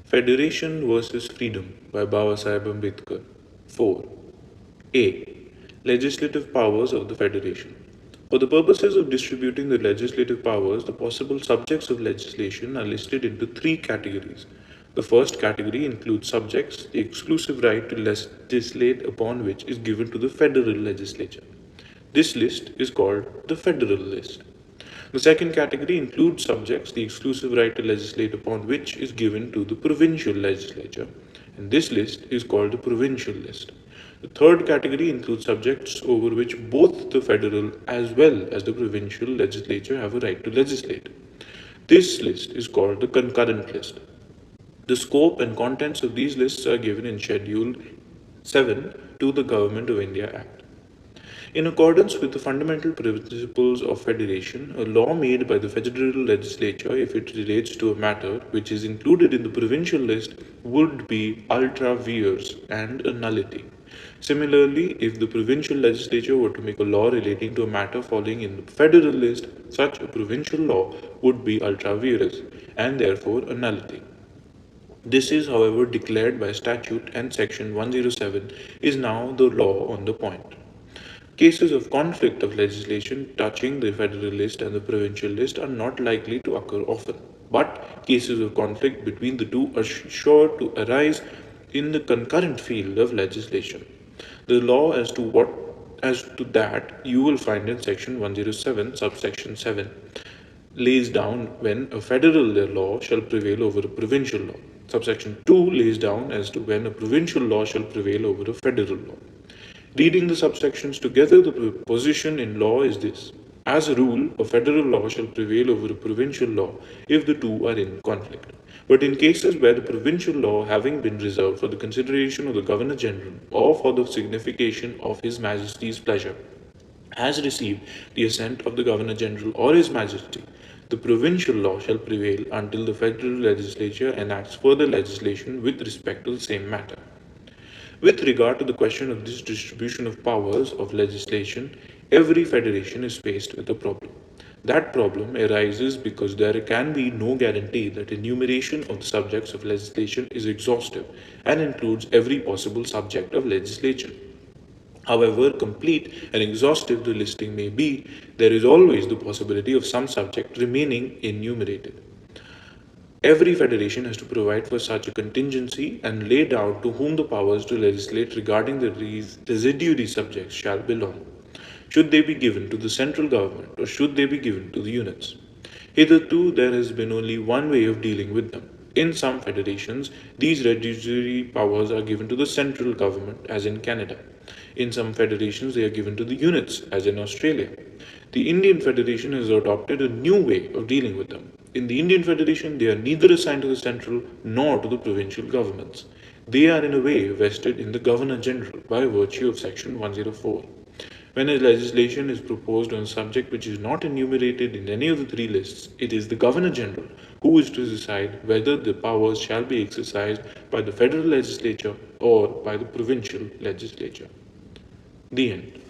Federation versus Freedom by Babasaheb Ambedkar. 4. A. Legislative powers of the Federation. For the purposes of distributing the legislative powers, the possible subjects of legislation are listed into three categories. The first category includes subjects, the exclusive right to legislate upon which is given to the federal legislature. This list is called the Federal List. The second category includes subjects, the exclusive right to legislate upon which is given to the provincial legislature, and this list is called the Provincial List. The third category includes subjects over which both the federal as well as the provincial legislature have a right to legislate. This list is called the Concurrent List. The scope and contents of these lists are given in Schedule 7 to the Government of India Act. In accordance with the fundamental principles of federation, a law made by the federal legislature, if it relates to a matter which is included in the provincial list, would be ultra vires and a nullity. Similarly, if the provincial legislature were to make a law relating to a matter falling in the federal list, such a provincial law would be ultra vires and therefore a nullity. This is, however, declared by statute, and Section 107 is now the law on the point. Cases of conflict of legislation touching the federal list and the provincial list are not likely to occur often, but cases of conflict between the two are sure to arise in the concurrent field of legislation. The law as to that you will find in Section 107, subsection 7, lays down when a federal law shall prevail over a provincial law. Subsection 2 lays down as to when a provincial law shall prevail over a federal law. Reading the subsections together, the position in law is this. As a rule, a federal law shall prevail over a provincial law if the two are in conflict. But in cases where the provincial law, having been reserved for the consideration of the Governor General or for the signification of His Majesty's pleasure, has received the assent of the Governor General or His Majesty, the provincial law shall prevail until the federal legislature enacts further legislation with respect to the same matter. With regard to the question of this distribution of powers of legislation, every federation is faced with a problem. That problem arises because there can be no guarantee that enumeration of the subjects of legislation is exhaustive and includes every possible subject of legislation. However complete and exhaustive the listing may be, there is always the possibility of some subject remaining enumerated. Every federation has to provide for such a contingency and lay down to whom the powers to legislate regarding the residuary subjects shall belong. Should they be given to the central government or should they be given to the units? Hitherto, there has been only one way of dealing with them. In some federations, these residuary powers are given to the central government, as in Canada. In some federations, they are given to the units, as in Australia. The Indian Federation has adopted a new way of dealing with them. In the Indian Federation, they are neither assigned to the central nor to the provincial governments. They are in a way vested in the Governor General by virtue of Section 104. When a legislation is proposed on a subject which is not enumerated in any of the three lists, it is the Governor General who is to decide whether the powers shall be exercised by the federal legislature or by the provincial legislature. The end.